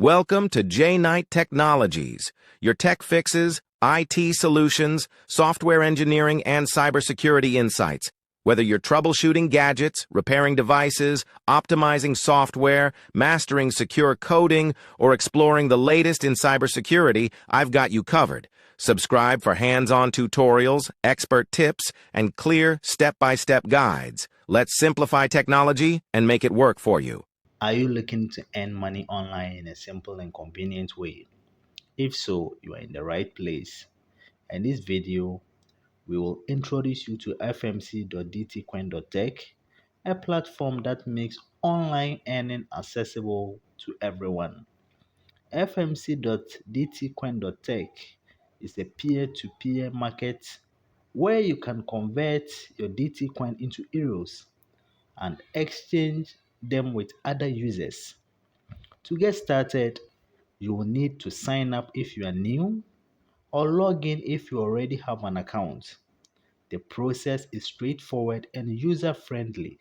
Welcome to J Knight Technologies, your tech fixes, IT solutions, software engineering, and cybersecurity insights. Whether you're troubleshooting gadgets, repairing devices, optimizing software, mastering secure coding, or exploring the latest in cybersecurity, I've got you covered. Subscribe for hands-on tutorials, expert tips, and clear step-by-step guides. Let's simplify technology and make it work for you. Are you looking to earn money online in a simple and convenient way? If so, you are in the right place. In this video, we will introduce you to FMC.DTCOIN.tech, a platform that makes online earning accessible to everyone. FMC.DTCOIN.tech is a peer-to-peer market where you can convert your DT coin into euros and exchange them with other users. To get started, you will need to sign up if you are new or log in if you already have an account. The process is straightforward and user-friendly.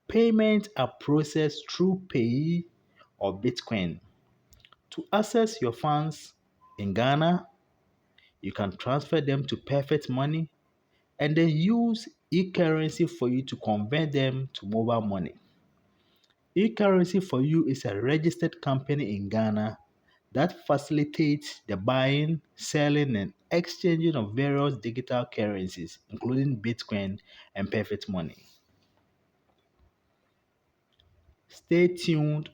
Payments are processed through Payeer or Bitcoin. To access your funds in Ghana, you can transfer them to Perfect Money and then use e-currency for you to convert them to mobile money. E-currency for you is a registered company in Ghana that facilitates the buying, selling, and exchanging of various digital currencies, including Bitcoin and Perfect Money. Stay tuned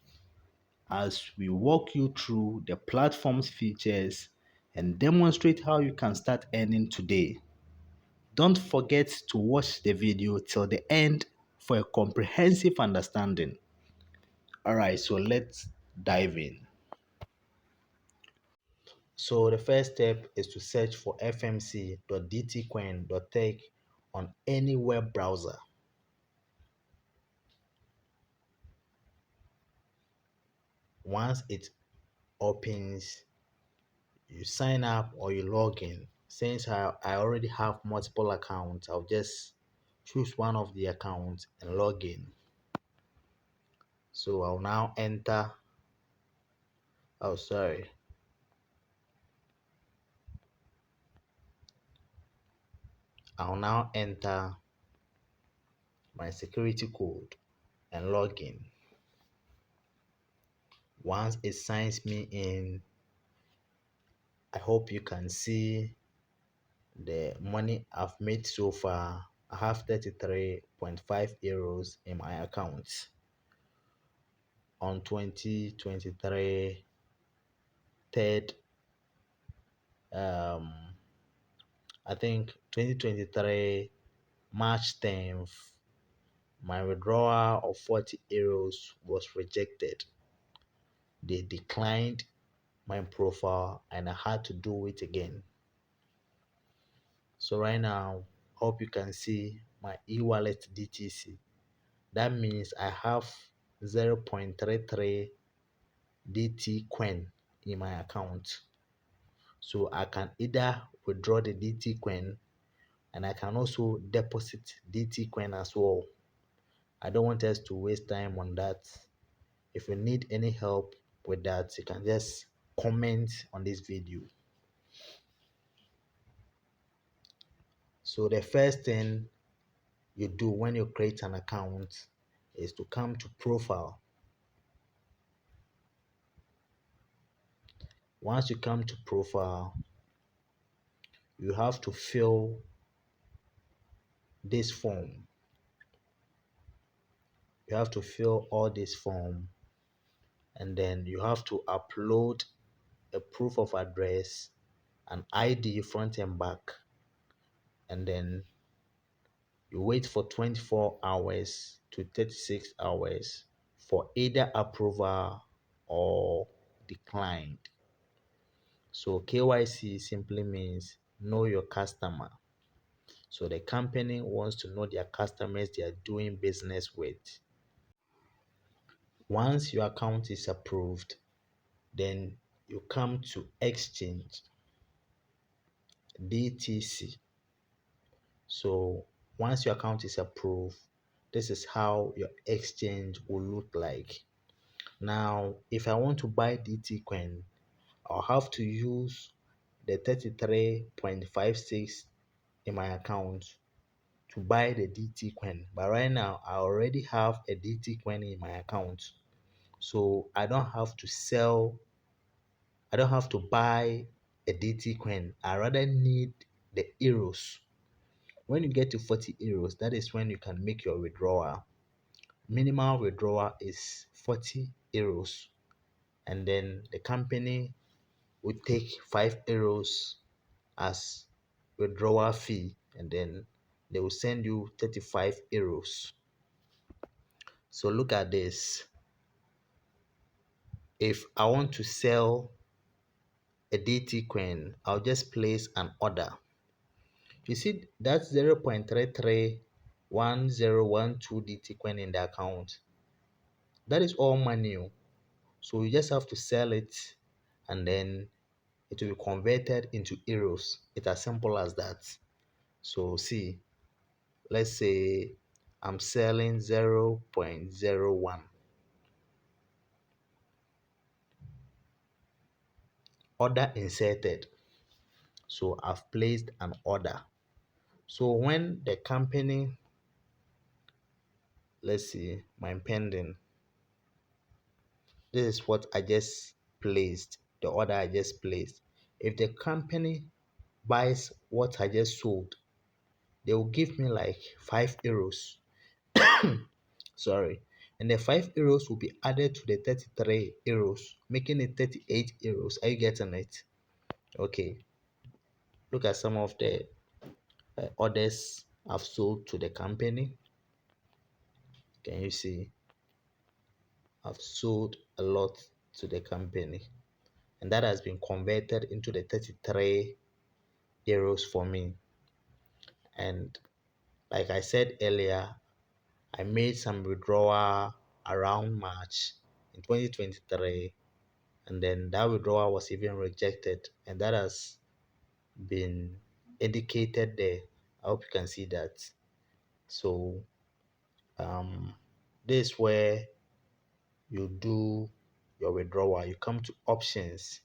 as we walk you through the platform's features and demonstrate how you can start earning today. Don't forget to watch the video till the end for a comprehensive understanding. Alright, so let's dive in. So the first step is to search for fmc.dtcoin.tech on any web browser. Once it opens, you sign up or you log in. Since I already have multiple accounts, I'll just choose one of the accounts and log in. So I'll now enter, oh sorry, I'll now enter my security code and log in. Once it signs me in, I hope you can see the money I've made so far. I have 33.5 euros in my account. On 2023 third I think 2023 March 10th, my withdrawal of 40 euros was rejected. They declined my profile and I had to do it again. So right now, hope you can see my e-wallet DTC. That means I have 0.33 DT coin in my account. So I can either withdraw the DT coin and I can also deposit DT coin as well. I don't want us to waste time on that. If you need any help with that, you can just comment on this video. So the first thing you do when you create an account is to come to profile. Once you come to profile, you have to fill this form. You have to fill all this form and then you have to upload a proof of address, an ID front and back, and then you wait for 24 hours to 36 hours for either approval or declined. So KYC simply means know your customer. So the company wants to know their customers they are doing business with. Once your account is approved, then you come to exchange DTC. So once your account is approved, this is how your exchange will look like. Now, if I want to buy DT coin, I'll have to use the 33.56 in my account to buy the DT coin. But right now, I already have a DT coin in my account. So I don't have to buy a DT coin. I rather need the euros. When you get to 40 euros, that is when you can make your withdrawal. Minimal withdrawal is 40 euros. And then the company will take 5 euros as withdrawal fee, and then they will send you 35 euros. So look at this. If I want to sell a DT coin, I'll just place an order. You see, that's 0.331012 DT coin in the account. That is all money. So you just have to sell it, and then it will be converted into euros. It's as simple as that. So see, let's say I'm selling 0.01. Order inserted. So I've placed an order. So when the company, let's see, my pending, this is what I just placed, the order I just placed. If the company buys what I just sold, they will give me like 5 euros. Sorry. And the 5 euros will be added to the 33 euros, making it 38 euros. Are you getting it? Okay. Look at some of the orders I've sold to the company. Can you see? I've sold a lot to the company, and that has been converted into the 33 euros for me. And like I said earlier, I made some withdrawal around March in 2023, and then that withdrawal was even rejected, and that has been indicated there. I hope you can see that. So um, this is where you do your withdrawal. You come to options.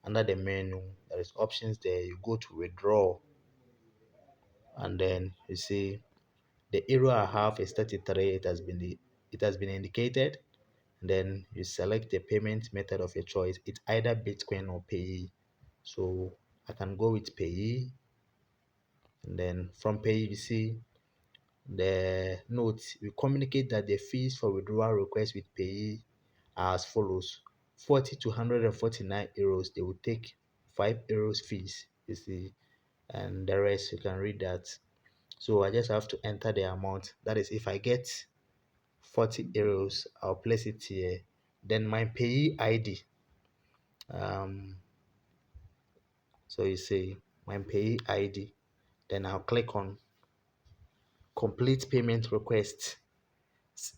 Under the menu, there is options there. You go to withdraw, and then you see the error I have is 33. It has been indicated. And then you select the payment method of your choice. It's either Bitcoin or Payeer. So I can go with Payeer, and then from Payeer you see the notes. We communicate that the fees for withdrawal requests with Payeer are as follows: 40 to 149 euros. They will take 5 euros fees. You see, and the rest you can read that. So I just have to enter the amount. That is, if I get 40 euros, I'll place it here. Then my payee ID. Um, so you see my payee ID. Then I'll click on complete payment request.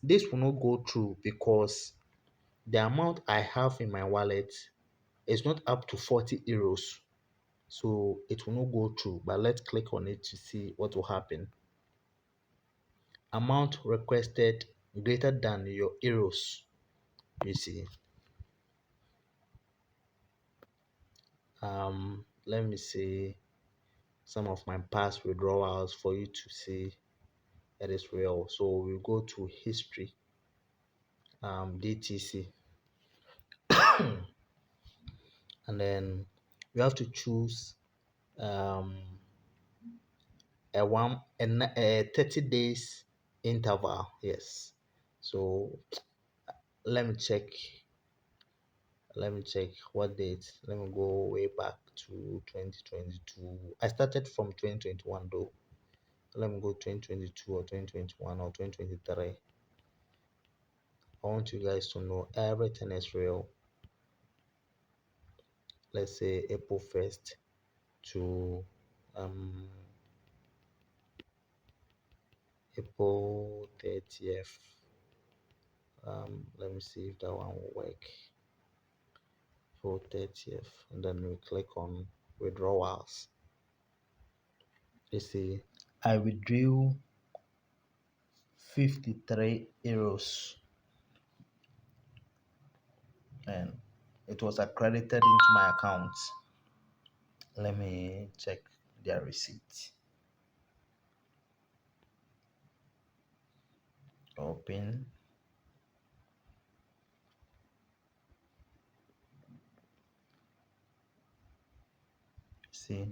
This will not go through because the amount I have in my wallet is not up to 40 euros. So it will not go through. But let's click on it to see what will happen. Amount requested greater than your euros. You see. Let me see some of my past withdrawals for you to see it is real. So we'll go to history, DTC, and then you have to choose um, a 30 days interval. Yes. So let me check. Let me check what date. Let me go way back to 2022. I started from 2021 though. Let me go 2022 or 2021 or 2023. I want you guys to know everything is real. Let's say April 1st to um, April 30th. Let me see if that one will work. April 30th, and then we click on withdrawals. You see, I withdrew 53 euros. and it was accredited into my account. Let me check their receipt. Open. See,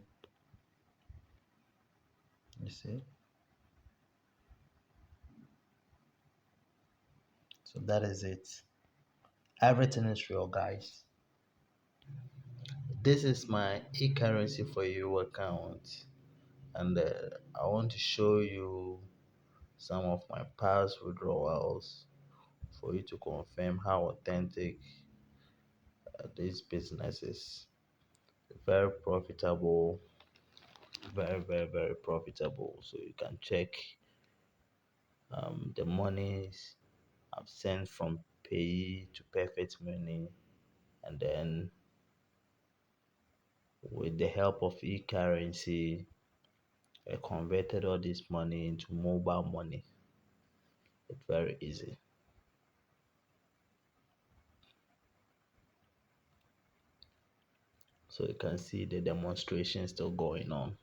you see. So that is it. Everything is real, guys. This is my e-currency for you account, and I want to show you some of my past withdrawals for you to confirm how authentic this business is. Very profitable, very profitable. So you can check the monies I've sent from Pay to Perfect Money, and then with the help of e-currency, I converted all this money into mobile money. It's very easy. So you can see the demonstration still going on.